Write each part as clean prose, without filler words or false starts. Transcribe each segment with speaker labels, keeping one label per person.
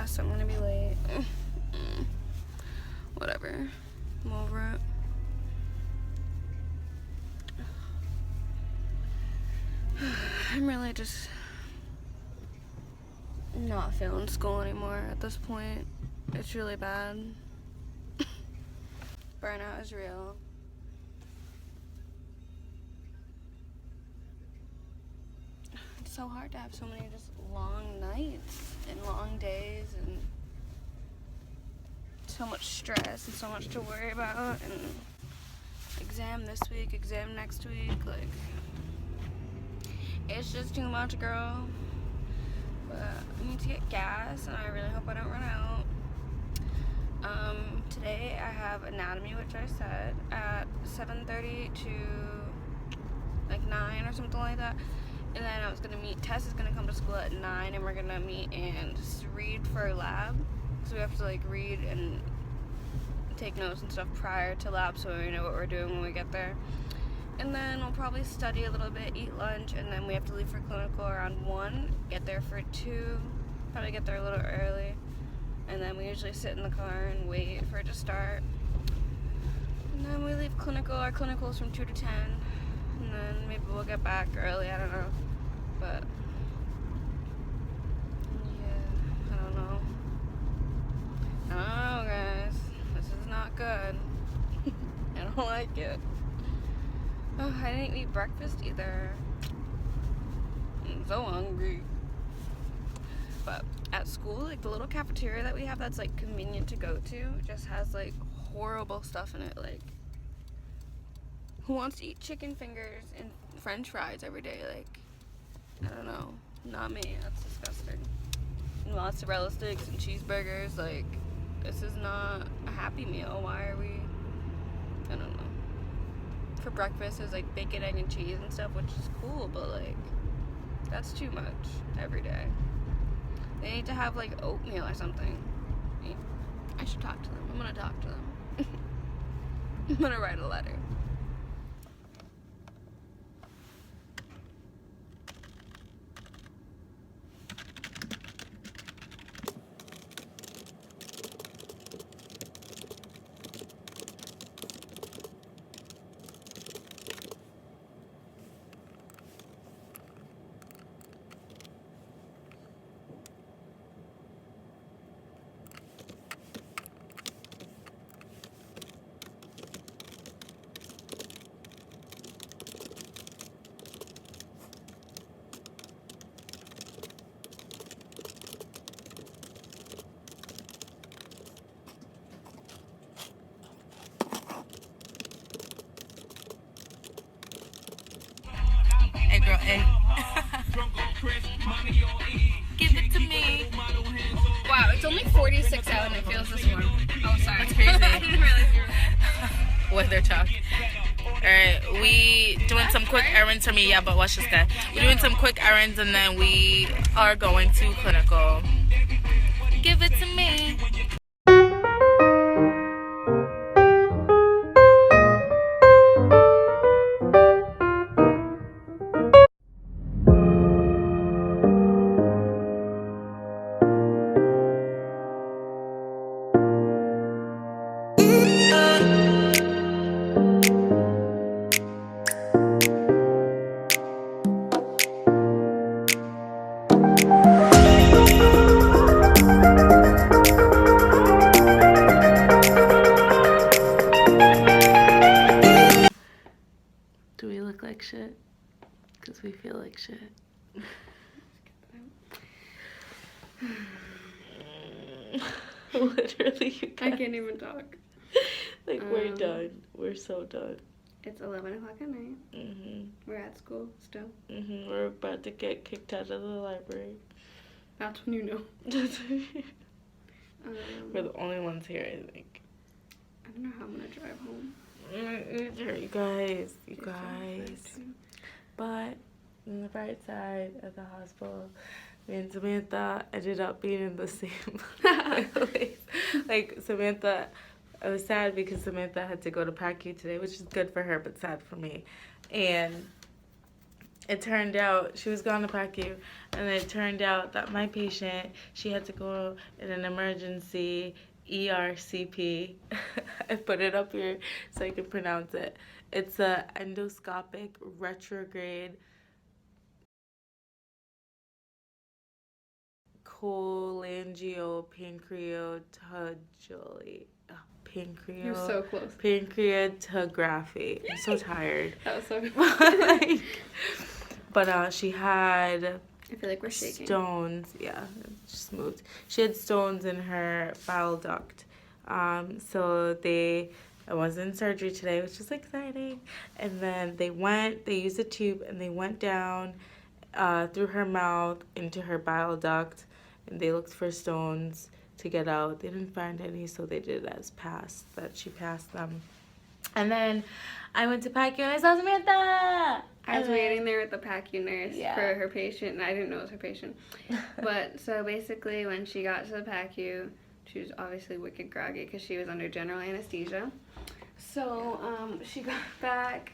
Speaker 1: So I'm gonna be late. Whatever. I'm over it. I'm really just not feeling school anymore at this point. It's really bad. Burnout is real. It's so hard to have so many just long nights and long days and so much stress and so much to worry about, and exam this week, exam next week, like, it's just too much, girl. But I need to get gas, and I really hope I don't run out. Today I have anatomy, which I said at 7:30 to like 9 or something like that. And then I was gonna meet, Tess is gonna come to school at 9, and we're gonna meet and read for lab. So we have to like read and take notes and stuff prior to lab so we know what we're doing when we get there. And then we'll probably study a little bit, eat lunch, and then we have to leave for clinical around 1, get there for 2, probably get there a little early. And then we usually sit in the car and wait for it to start. And then we leave clinical, our clinical is from 2 to 10. And then maybe we'll get back early, I don't know. But yeah, I don't know. I don't know, guys. This is not good. I don't like it. Oh, I didn't eat breakfast either. I'm so hungry. But at school, like the little cafeteria that we have that's like convenient to go to just has like horrible stuff in it. Like, who wants to eat chicken fingers and french fries every day? Like, I don't know. Not me. That's disgusting. And mozzarella sticks and cheeseburgers. Like, this is not a happy meal. Why are we? I don't know. For breakfast, there's like bacon, egg, and cheese and stuff, which is cool, but like, that's too much every day. They need to have like oatmeal or something. I should talk to them. I'm gonna talk to them. I'm gonna write a letter.
Speaker 2: Give it to me.
Speaker 1: Wow, it's only 46 out and it feels this warm. Oh, sorry.
Speaker 2: That's crazy.
Speaker 1: I didn't realize you were...
Speaker 2: Weather talk. Alright, we doing some quick errands for me. Yeah, but watch this guy. We're doing some quick errands and then we are going to clinical. Give it to me. Do we look like shit? Because we feel like shit. Literally, you guys.
Speaker 1: I can't even talk.
Speaker 2: Like, we're done. We're so done.
Speaker 1: It's 11 o'clock at night. We're at school still.
Speaker 2: We're about to get kicked out of the library.
Speaker 1: That's when you know.
Speaker 2: We're the only ones here, I think.
Speaker 1: I don't know how I'm gonna drive home.
Speaker 2: You guys. But on the bright side of the hospital, me and Samantha ended up being in the same place. Like, Samantha, I was sad because Samantha had to go to PACU today, which is good for her, but sad for me. And it turned out, she was going to PACU, and it turned out that my patient, she had to go in an emergency ERCP. I put it up here so I can pronounce it. It's a endoscopic retrograde cholangiopancreatology.
Speaker 1: You're so close.
Speaker 2: Pancreatography. I'm so tired.
Speaker 1: That was so good.
Speaker 2: But she had,
Speaker 1: I feel like we're shaking.
Speaker 2: Stones. Yeah, it just moved. She had stones in her bowel duct. So I was in surgery today, which is exciting. And then they used a tube and they went down through her mouth into her bile duct, and they looked for stones to get out. They didn't find any, so they did it as that she passed them. And then I went to PACU and I saw Samantha.
Speaker 1: I was waiting there with the PACU nurse for her patient, and I didn't know it was her patient. But so basically, when she got to the PACU, she was obviously wicked groggy because she was under general anesthesia. So she got back.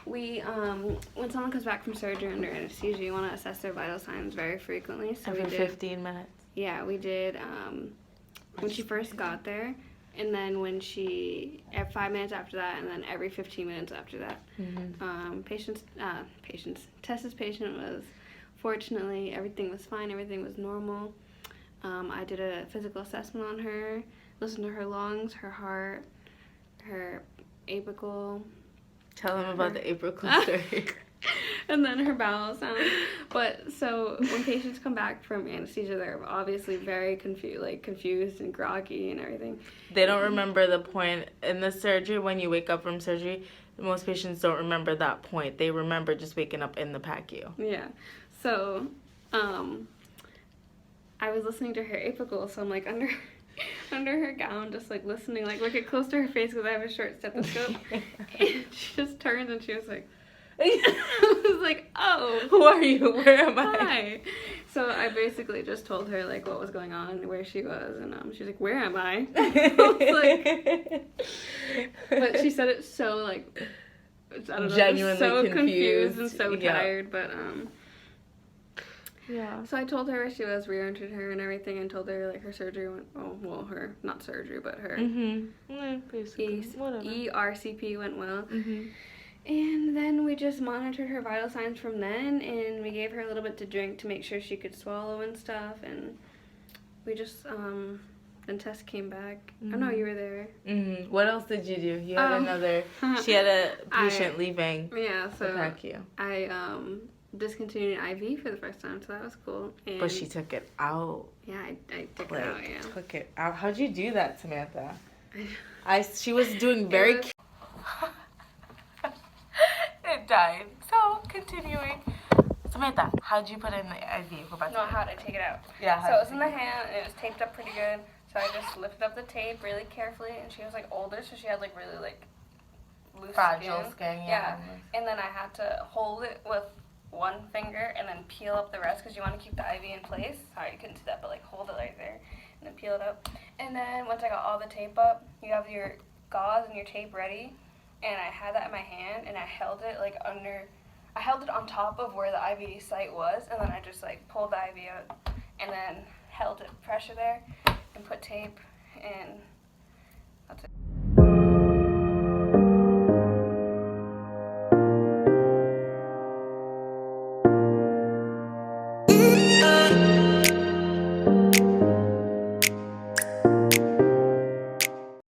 Speaker 1: We when someone comes back from surgery under anesthesia, you want to assess their vital signs very frequently. So
Speaker 2: Every
Speaker 1: we did
Speaker 2: 15 minutes.
Speaker 1: Yeah, we did when she first got there, and then when she 5 minutes after that, and then every 15 minutes after that. Tess's patient was, fortunately, everything was fine. Everything was normal. I did a physical assessment on her, listened to her lungs, her heart, her apical.
Speaker 2: Tell them about the apical story.
Speaker 1: And then her bowel sound. But so when patients come back from anesthesia, they're obviously very confused and groggy and everything.
Speaker 2: They don't remember the point in the surgery. When you wake up from surgery, most patients don't remember that point. They remember just waking up in the PACU.
Speaker 1: Yeah. So I was listening to her apical, so I'm like under her gown, just like listening, like looking close to her face because I have a short stethoscope. And she just turned and she was like, I was like, oh.
Speaker 2: Who are you? Where am I?
Speaker 1: Hi. So I basically just told her like what was going on, where she was, and she's like, where am I? I was like, but she said it so like, I don't know,
Speaker 2: genuinely
Speaker 1: so confused and so tired, but
Speaker 2: yeah.
Speaker 1: So I told her where she was, re-entered her and everything, and told her like her surgery went, her, not surgery, but her
Speaker 2: basically,
Speaker 1: ERCP went well. And then we just monitored her vital signs from then, and we gave her a little bit to drink to make sure she could swallow and stuff, and we just, then Tess came back. I know you were there.
Speaker 2: What else did you do? You had she had a patient leaving
Speaker 1: the
Speaker 2: PACU.
Speaker 1: I discontinued an IV for the first time, so that was cool. And
Speaker 2: but she took it out.
Speaker 1: Yeah, I took it out, yeah.
Speaker 2: Took it out. How'd you do that, Samantha? She was doing very... It died. So, continuing. Samantha, how'd you put in the IV?
Speaker 1: No, how did I take it out?
Speaker 2: Yeah.
Speaker 1: So it was in the hand, and it was taped up pretty good. So I just lifted up the tape really carefully, and she was like older, so she had like really like loose
Speaker 2: Fragile skin,
Speaker 1: yeah. And then I had to hold it with one finger and then peel up the rest because you want to keep the IV in place. Sorry, you couldn't see that, but like hold it right there and then peel it up. And then once I got all the tape up, you have your gauze and your tape ready. And I had that in my hand, and I held it like I held it on top of where the IV site was, and then I just like pulled the IV out and then held it pressure there and put tape, and that's it.